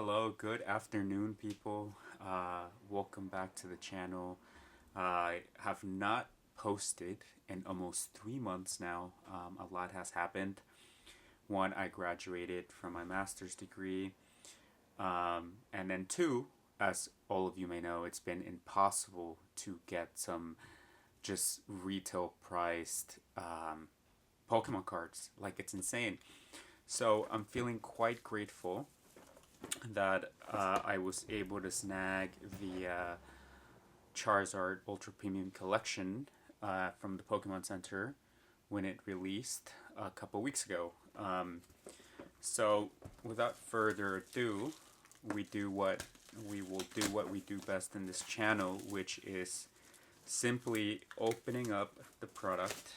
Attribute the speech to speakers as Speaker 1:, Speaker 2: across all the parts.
Speaker 1: Hello, good afternoon, people. Welcome back to the channel. I have not posted in almost 3 months now. A lot has happened. One, I graduated from my master's degree. And then two, as all of you may know, it's been impossible to get some just retail priced Pokemon cards. Like, it's insane. So I'm feeling quite grateful that I was able to snag the Charizard Ultra Premium Collection from the Pokemon Center when it released a couple weeks ago. So without further ado, we will do what we do best in this channel, which is simply opening up the product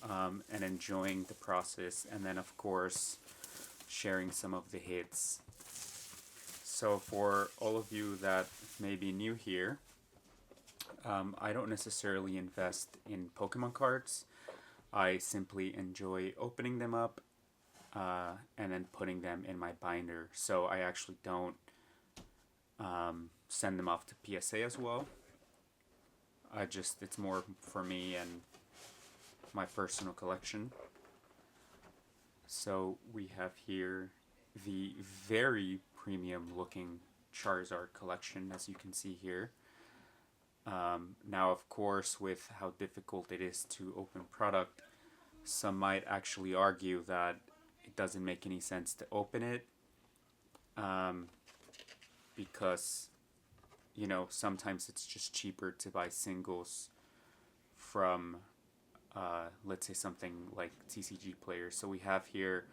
Speaker 1: and enjoying the process, and then of course sharing some of the hits. So for all of you that may be new here, I don't necessarily invest in Pokemon cards. I simply enjoy opening them up and then putting them in my binder. So I actually don't send them off to PSA as well. It's more for me and my personal collection. So we have here the very premium looking Charizard collection, as you can see here. Now, of course, with how difficult it is to open product, some might actually argue that it doesn't make any sense to open it because, you know, sometimes it's just cheaper to buy singles from, let's say, something like TCG Players. So we have here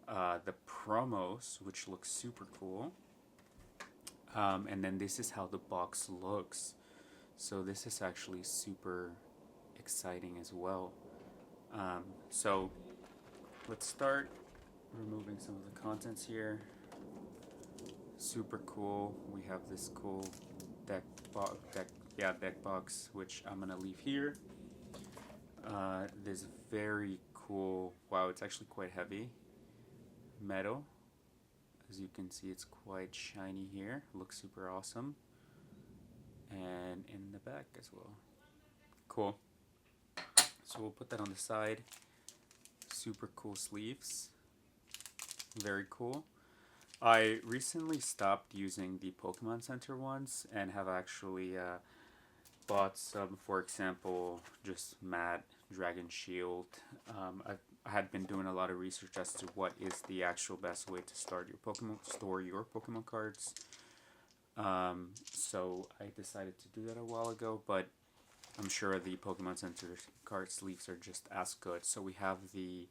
Speaker 1: the promos, which looks super cool. And then this is how the box looks. So this is actually super exciting as well. So let's start removing some of the contents here. Super cool. We have this cool deck box, which I'm gonna leave here. This very cool, wow, it's actually quite heavy, metal. As you can see, it's quite shiny here. Looks super awesome. And in the back as well. Cool. So we'll put that on the side. Super cool sleeves. Very cool. I recently stopped using the Pokemon Center ones and have actually bought some, for example, just matte Dragon Shield. I had been doing a lot of research as to what is the actual best way to store your Pokemon cards. So I decided to do that a while ago, but I'm sure the Pokemon Center card sleeves are just as good. So we have the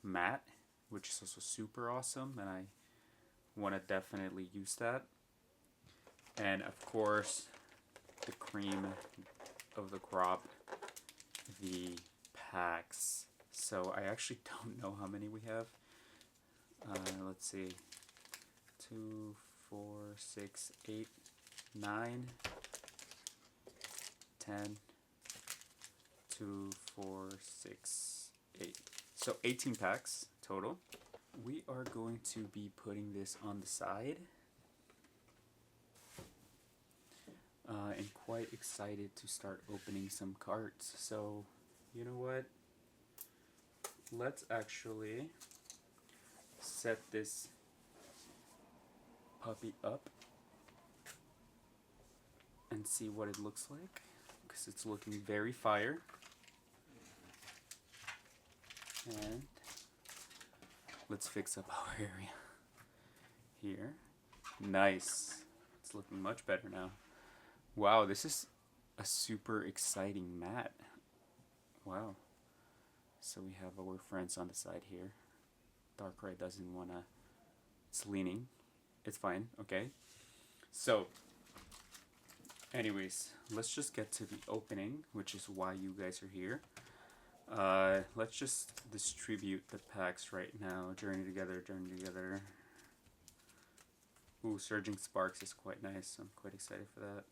Speaker 1: matte, which is also super awesome, and I want to definitely use that. And of course, the cream of the crop, the packs. So I actually don't know how many we have. Let's see, 2, 4, 6, 8, 9, 10, 2, 4, 6, 8. So 18 packs total. We are going to be putting this on the side. And quite excited to start opening some cards. So, you know what? Let's actually set this puppy up and see what it looks like, because it's looking very fire. And let's fix up our area here. Nice. It's looking much better now. Wow, this is a super exciting mat. Wow. So we have our friends on the side here. Darkrai doesn't wanna, it's leaning. It's fine, okay. So, anyways, let's just get to the opening, which is why you guys are here. Let's just distribute the packs right now. Journey together, journey together. Ooh, Surging Sparks is quite nice. I'm quite excited for that.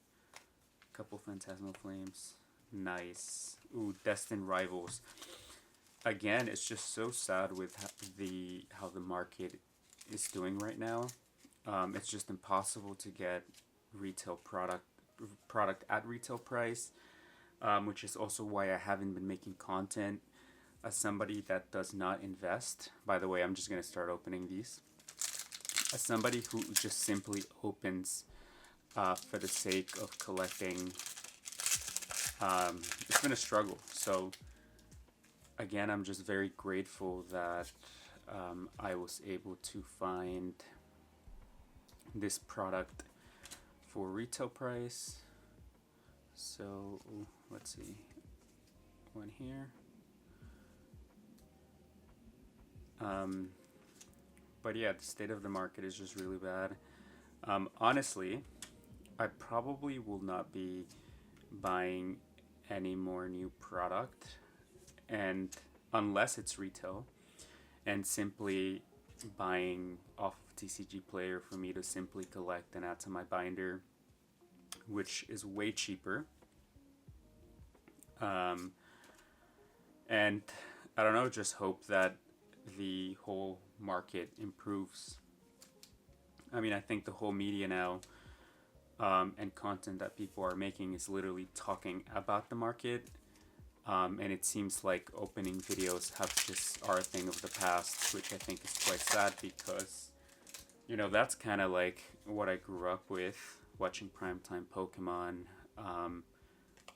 Speaker 1: Couple Phantasmal Flames. Nice. Ooh, Destined Rivals. Again, it's just so sad with how the market is doing right now. It's just impossible to get retail product at retail price, which is also why I haven't been making content. As somebody that does not invest, by the way, I'm just gonna start opening these. As somebody who just simply opens for the sake of collecting, it's been a struggle. So again, I'm just very grateful that I was able to find this product for retail price. So let's see, one here. But yeah, the state of the market is just really bad. Honestly, I probably will not be buying any more new product, and unless it's retail, and simply buying off of TCG Player for me to simply collect and add to my binder, which is way cheaper. And I don't know, just hope that the whole market improves. I mean, I think the whole media now and content that people are making is literally talking about the market. And it seems like opening videos are a thing of the past, which I think is quite sad because, you know, that's kind of like what I grew up with, watching primetime Pokemon.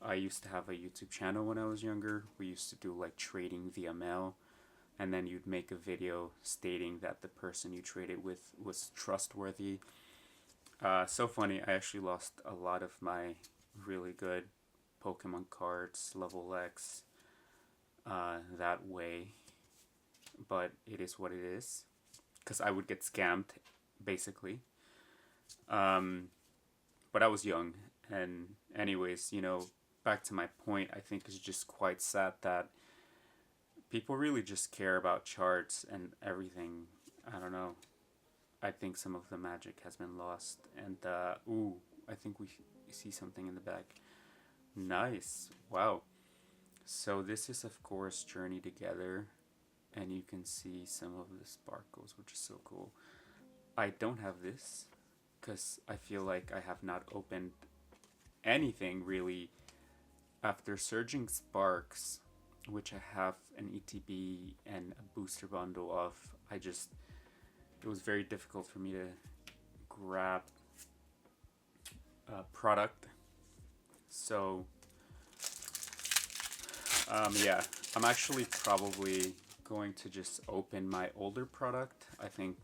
Speaker 1: I used to have a YouTube channel when I was younger. We used to do like trading via mail, and then you'd make a video stating that the person you traded with was trustworthy. So funny, I actually lost a lot of my really good Pokemon cards, level X, that way, but it is what it is, because I would get scammed, basically. But I was young, and anyways, you know, back to my point, I think it's just quite sad that people really just care about charts and everything. I don't know. I think some of the magic has been lost. And, ooh, I think we see something in the back. Nice. Wow. So this is, of course, Journey Together. And you can see some of the sparkles, which is so cool. I don't have this, because I feel like I have not opened anything, really. After Surging Sparks, which I have an ETB and a booster bundle of, it was very difficult for me to grab a product. So, yeah, I'm actually probably going to just open my older product. I think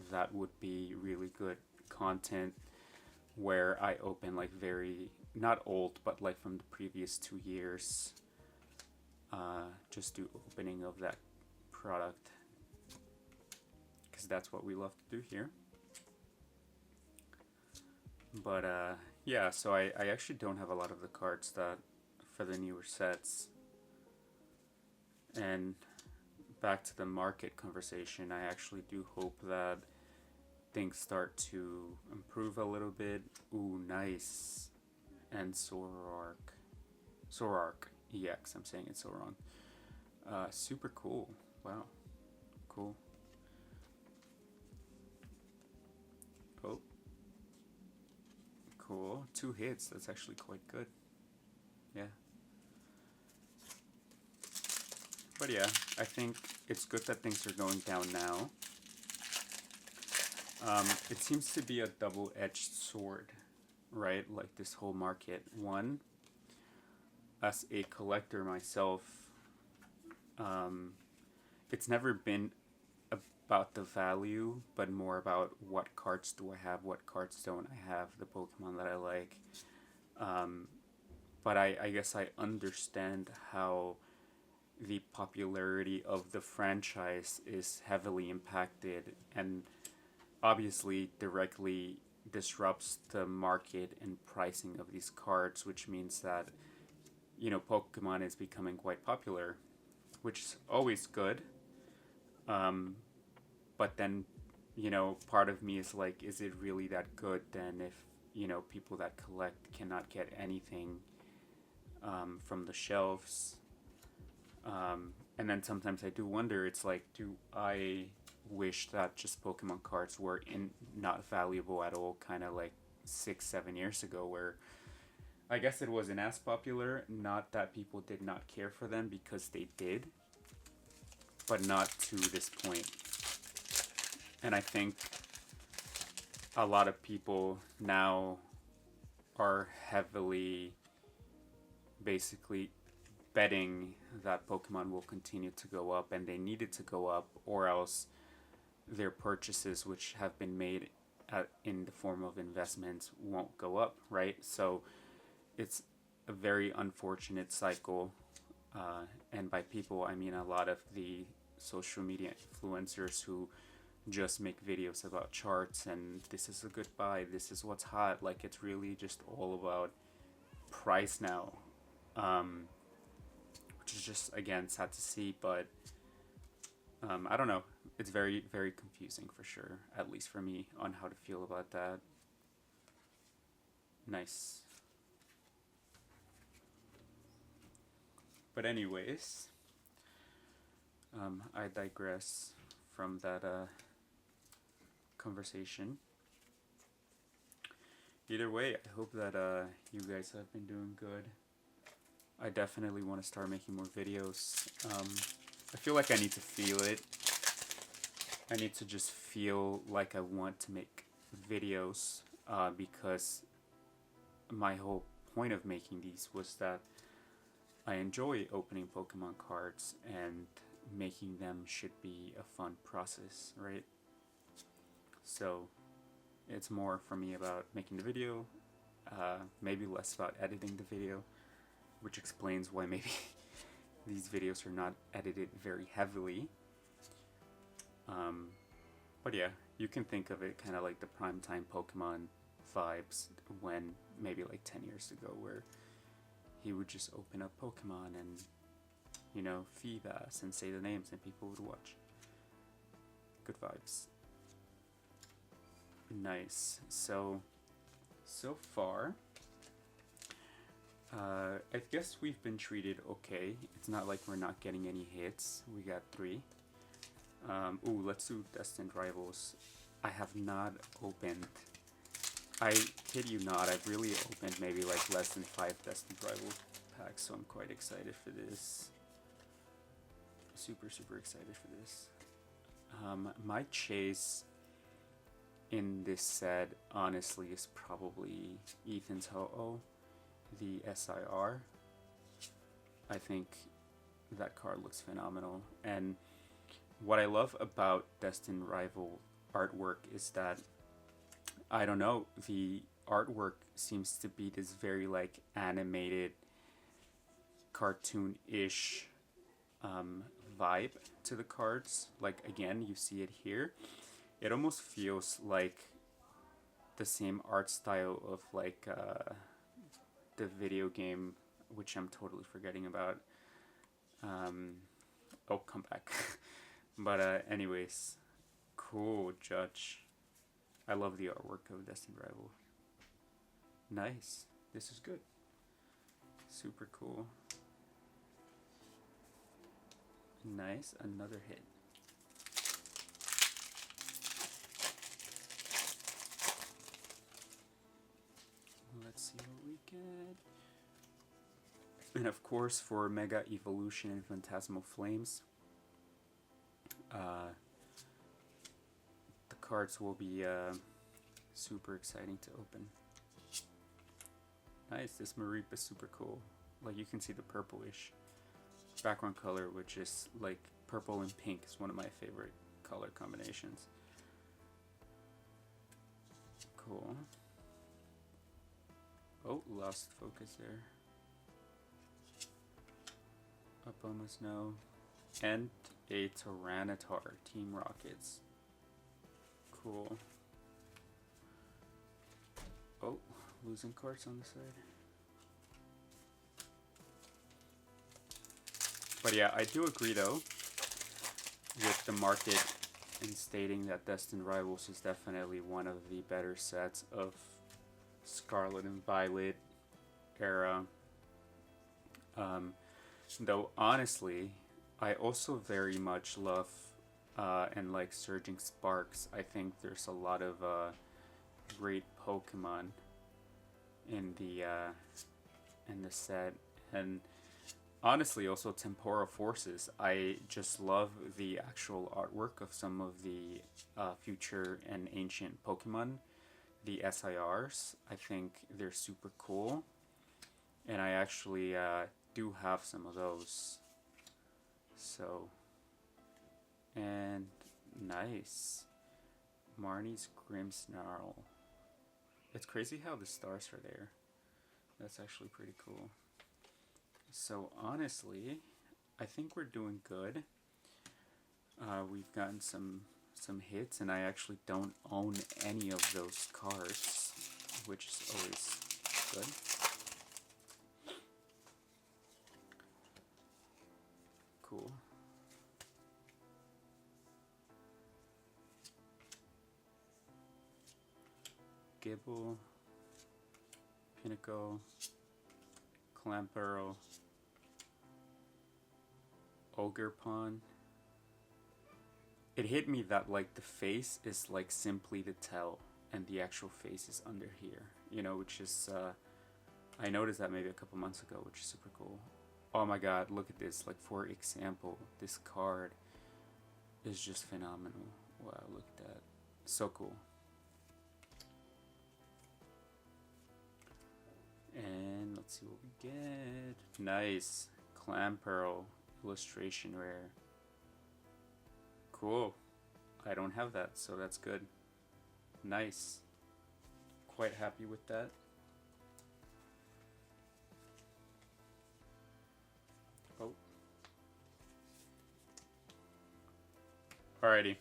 Speaker 1: that would be really good content where I open like not old, but like from the previous 2 years. Just do opening of that product, because that's what we love to do here. But yeah, so I actually don't have a lot of the cards that for the newer sets. And back to the market conversation, I actually do hope that things start to improve a little bit. Ooh, nice. And Zoroark EX, I'm saying it so wrong. Super cool. Wow. Cool. Oh. Cool. 2 hits. That's actually quite good. Yeah. But yeah, I think it's good that things are going down now. It seems to be a double-edged sword, right? Like this whole market. One, as a collector myself, it's never been about the value, but more about what cards do I have, what cards don't I have, the Pokemon that I like. But I guess I understand how the popularity of the franchise is heavily impacted and obviously directly disrupts the market and pricing of these cards, which means that, you know, Pokemon is becoming quite popular, which is always good. But then, you know, part of me is like, is it really that good then if, you know, people that collect cannot get anything from the shelves? And then sometimes I do wonder, it's like, do I wish that just Pokemon cards were not valuable at all, kind of like 6-7 years ago, where I guess it wasn't as popular. Not that people did not care for them, because they did, but not to this point. And I think a lot of people now are heavily basically betting that Pokemon will continue to go up, and they need it to go up, or else their purchases, which have been made in the form of investments, won't go up, right? So it's a very unfortunate cycle. And by people, I mean a lot of the social media influencers who just make videos about charts and this is a good buy, this is what's hot. Like, it's really just all about price now, which is just, again, sad to see. But I don't know, it's very, very confusing for sure, at least for me, on how to feel about that. Nice. But anyways, I digress from that conversation. Either way, I hope that you guys have been doing good. I definitely want to start making more videos. I feel like I need to feel it. I need to just feel like I want to make videos, because my whole point of making these was that I enjoy opening Pokemon cards, and making them should be a fun process, right? So it's more for me about making the video, maybe less about editing the video, which explains why maybe these videos are not edited very heavily. But yeah, you can think of it kind of like the primetime Pokemon vibes, when maybe like 10 years ago, where he would just open up Pokemon and, you know, feed us and say the names and people would watch. Good vibes. Nice. So far, I guess we've been treated okay. It's not like we're not getting any hits. We got 3. Ooh, let's do Destined Rivals. I have not opened, I kid you not, I've really opened maybe like less than 5 Destined Rival packs, so I'm quite excited for this. Super, super excited for this. My chase in this set, honestly, is probably Ethan's Ho-Oh, the SIR. I think that card looks phenomenal, and what I love about Destined Rival artwork is that, I don't know, the artwork seems to be this very like animated, cartoon-ish vibe to the cards. Like, again, you see it here. It almost feels like the same art style of like the video game, which I'm totally forgetting about. Oh, come back. But anyways, cool, Judge. I love the artwork of Destined Rival. Nice. This is good. Super cool. Nice. Another hit. Let's see what we get. And of course, for Mega Evolution and Phantasmal Flames, the cards will be super exciting to open. Nice, this Mareep is super cool. Like, you can see the purplish background color, which is like purple and pink is one of my favorite color combinations. Cool. Oh, lost focus there. Up almost no. And a Tyranitar, Team Rockets. Cool. Oh, losing cards on the side. But yeah, I do agree though with the market in stating that Destined Rivals is definitely one of the better sets of Scarlet and Violet era. Though honestly, I also very much love and like Surging Sparks. I think there's a lot of great Pokemon in the set, and honestly, also Temporal Forces. I just love the actual artwork of some of the future and ancient Pokemon, the SIRs. I think they're super cool, and I actually do have some of those. So, and nice. Marnie's Grimmsnarl. It's crazy how the stars are there. That's actually pretty cool. So honestly, I think we're doing good. We've gotten some hits, and I actually don't own any of those cards, which is always good. Cool. Gibble, Pinnacle, Clamperl, Ogerpon. It hit me that like the face is like simply to tell, and the actual face is under here. You know, which is I noticed that maybe a couple months ago, which is super cool. Oh my god, look at this. Like, for example, this card is just phenomenal. Wow, look at that. So cool. And let's see what we get. Nice. Clamperl illustration rare. Cool. I don't have that, so that's good. Nice. Quite happy with that. Oh. Alrighty.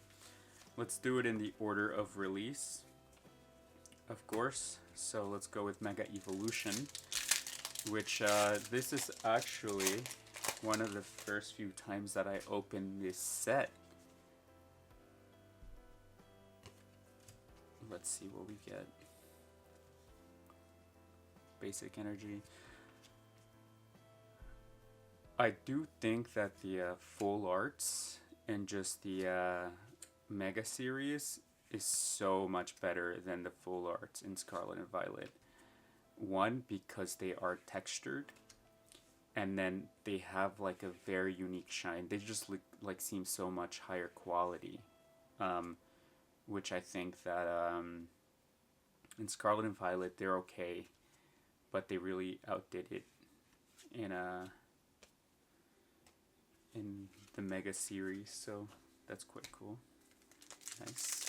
Speaker 1: Let's do it in the order of release, of course. So let's go with Mega Evolution, which this is actually one of the first few times that I opened this set. Let's see what we get. Basic Energy. I do think that the full arts and just the Mega series is so much better than the full arts in Scarlet and Violet. One, because they are textured, and then they have like a very unique shine. They just look like seem so much higher quality, which I think that in Scarlet and Violet they're okay, but they really outdid it in the Mega series. So that's quite cool. Nice.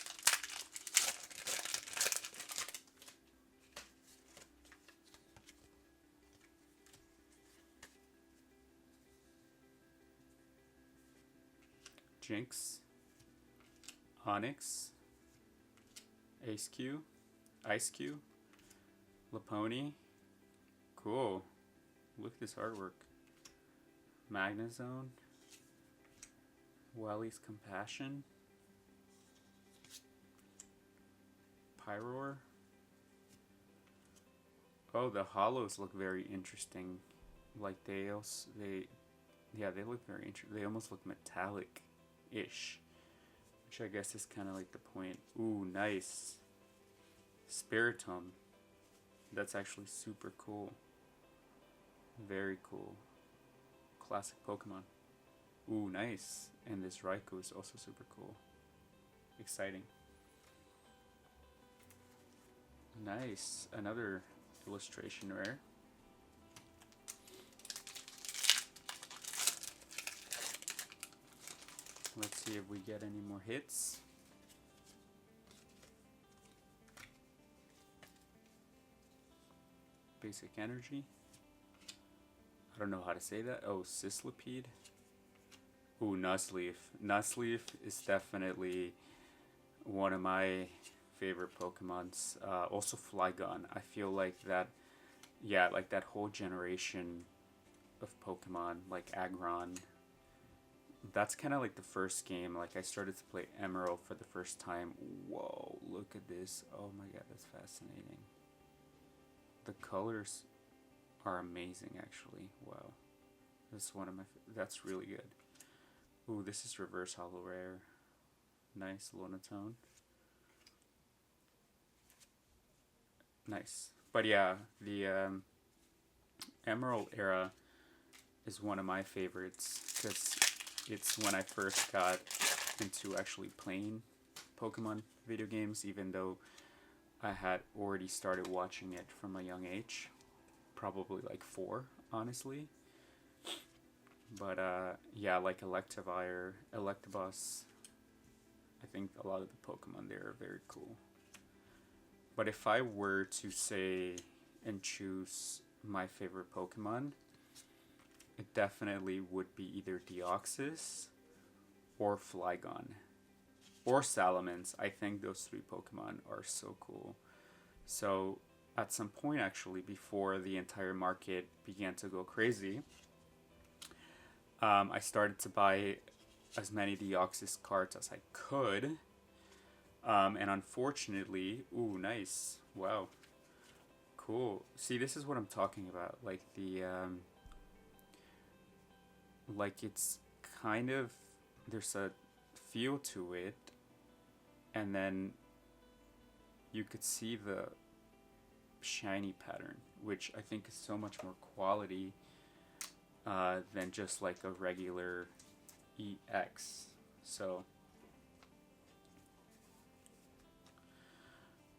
Speaker 1: Jinx, Onyx, Ace-Q, Ice-Q, Laponi. Cool. Look at this artwork. Magnezone, Wally's Compassion, Pyroar. Oh, the hollows look very interesting. Like they look very interesting. They almost look metallic-ish, which I guess is kind of like the point. Ooh, nice. Spiritomb. That's actually super cool. Very cool. Classic Pokemon. Ooh, nice. And this Raikou is also super cool. Exciting. Nice. Another illustration rare. Let's see if we get any more hits. Basic Energy. I don't know how to say that. Oh, Sislipede. Ooh, Nuzleaf. Nuzleaf is definitely one of my favorite Pokemons. Also Flygon. I feel like that, yeah, like that whole generation of Pokemon, like Aggron. That's kind of like the first game. Like I started to play Emerald for the first time. Whoa, look at this. Oh my god, that's fascinating. The colors are amazing, actually. Wow. That's one of my... That's really good. Ooh, this is Reverse Hollow Rare. Nice, Lonotone. Nice. But yeah, the Emerald era is one of my favorites because it's when I first got into actually playing Pokemon video games, even though I had already started watching it from a young age, probably like 4, honestly. But yeah, like Electivire, Electabuzz, I think a lot of the Pokemon there are very cool. But if I were to say and choose my favorite Pokemon, it definitely would be either Deoxys or Flygon or Salamence. I think those 3 Pokemon are so cool. So at some point, actually, before the entire market began to go crazy, I started to buy as many Deoxys cards as I could. And unfortunately, ooh, nice. Wow. Cool. See, this is what I'm talking about. Like like it's kind of, there's a feel to it, and then you could see the shiny pattern, which I think is so much more quality than just like a regular EX. So,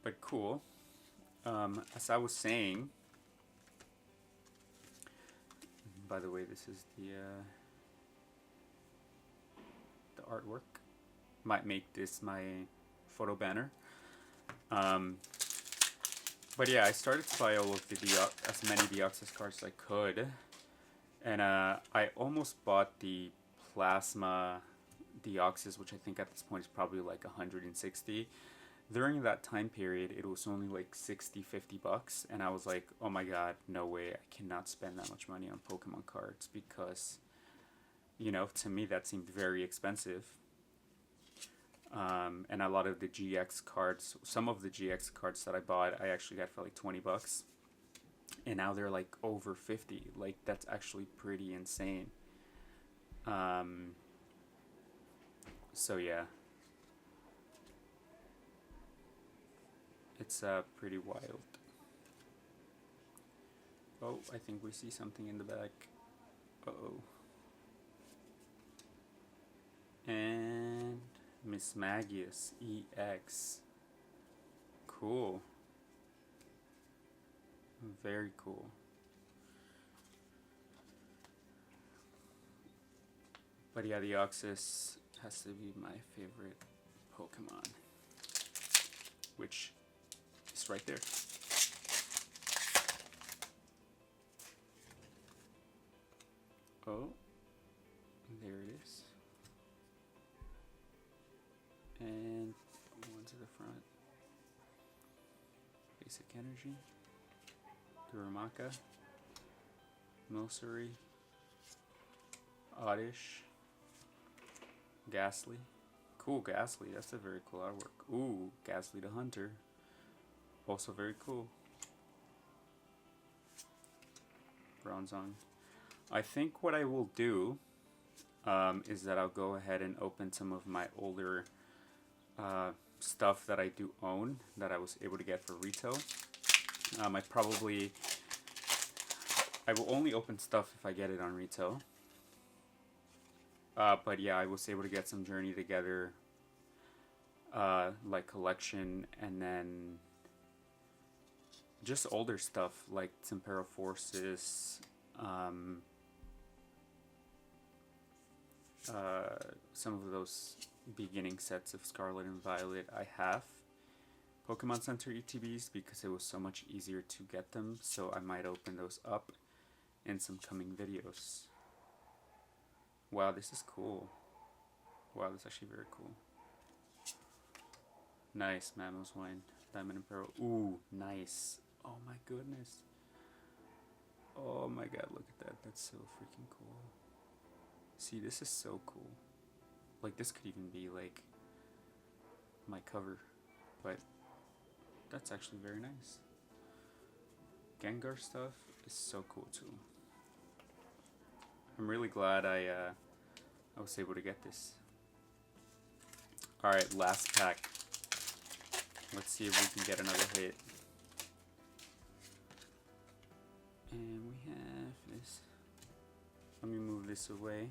Speaker 1: but cool. As I was saying, by the way, this is the artwork. Might make this my photo banner. But yeah, I started to buy all of the as many Deoxys cards as I could, and I almost bought the Plasma Deoxys, which I think at this point is probably like 160. During that time period, it was only like 60, $50, and I was like, oh my god, no way, I cannot spend that much money on Pokemon cards, because, you know, to me that seemed very expensive. And a lot of the GX cards, some of the GX cards that I bought, I actually got for like $20, and now they're like over 50. Like, that's actually pretty insane. So yeah, it's pretty wild. Oh, I think we see something in the back. Uh-oh. And Miss Magius EX. Cool. Very cool. But yeah, the Deoxys has to be my favorite Pokemon, which is right there. Oh, there it is. And one to the front. Basic Energy, Duramaka, Milcery, Oddish, Ghastly. Cool, Ghastly. That's a very cool artwork. Ooh, Ghastly the Hunter. Also very cool. Bronzong. I think what I will do is that I'll go ahead and open some of my older stuff that I do own that I was able to get for retail. I will only open stuff if I get it on retail. But yeah, I was able to get some Journey Together like collection, and then just older stuff like Tempera Forces, some of those beginning sets of Scarlet and Violet. I have Pokemon Center ETBs because it was so much easier to get them, so I might open those up in some coming videos. Wow, this is cool. Wow, this is actually very cool. Nice, Mammo's Wine, Diamond and Pearl. Ooh, nice. Oh my goodness. Oh my god, look at that. That's so freaking cool. See, this is so cool. Like, this could even be like my cover, but that's actually very nice. Gengar stuff is so cool too. I'm really glad I was able to get this. Alright, last pack. Let's see if we can get another hit. And we have this. Let me move this away.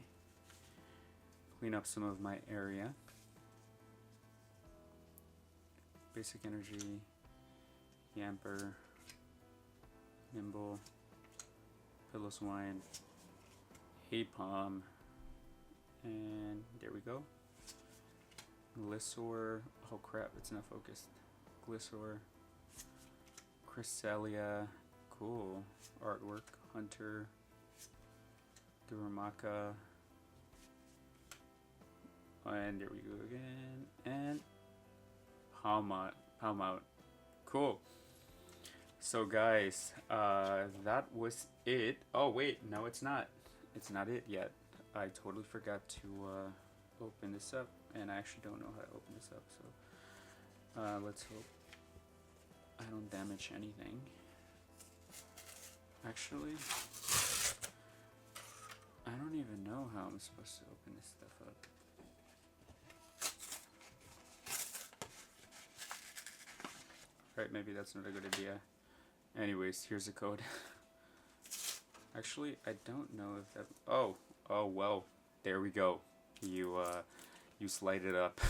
Speaker 1: Clean up some of my area. Basic Energy, Yamper, Nimble, Pillow Swine, Apom, and there we go. Glissaur, oh crap, it's not focused. Glissaur, Cresselia, cool, artwork, Hunter, Duramaka, and there we go again, and Palmout, cool. So guys, that was it. Oh wait, no it's not. It's not it yet. I totally forgot to open this up, and I actually don't know how to open this up, so let's hope I don't damage anything. Actually, I don't even know how I'm supposed to open this stuff up. Right, maybe that's not a good idea. Anyways, here's the code. Actually, I don't know if that... Oh, well, there we go. You slide it up.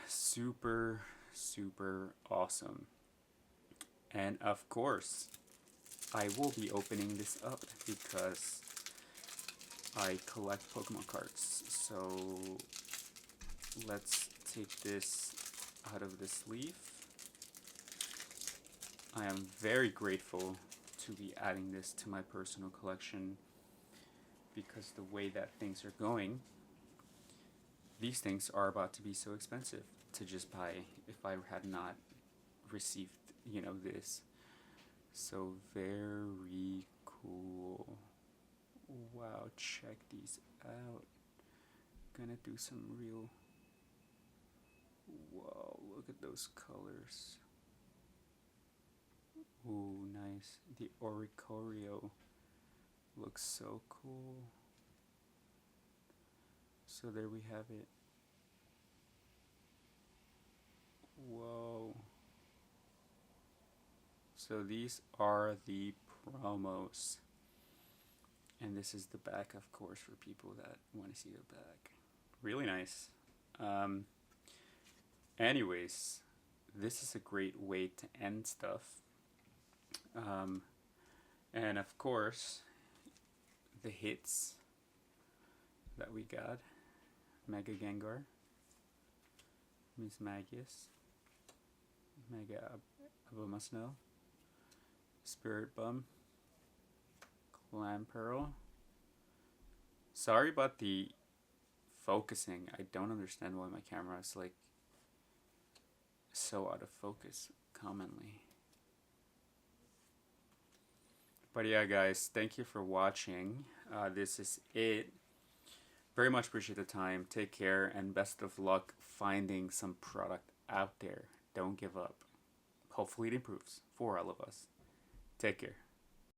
Speaker 1: Super awesome. And of course, I will be opening this up because I collect Pokemon cards. So let's take this out of the sleeve. I am very grateful to be adding this to my personal collection because the way that things are going, these things are about to be so expensive to just buy if I had not received, you know, this. So very cool. Wow, check these out. Gonna do some real... Whoa, look at those colors. Ooh, nice. The Oricorio looks so cool. So there we have it. Whoa. So these are the promos. And this is the back, of course, for people that want to see the back. Really nice. Anyways, this is a great way to end stuff. And of course, the hits that we got. Mega Gengar, Miss Magius, Mega Abomasnow, Spirit Bum, Clamperl. Sorry about the focusing. I don't understand why my camera is like so out of focus commonly. But yeah guys, thank you for watching. This is it. Very much appreciate the time. Take care and best of luck finding some product out there. Don't give up. Hopefully it improves for all of us. Take care.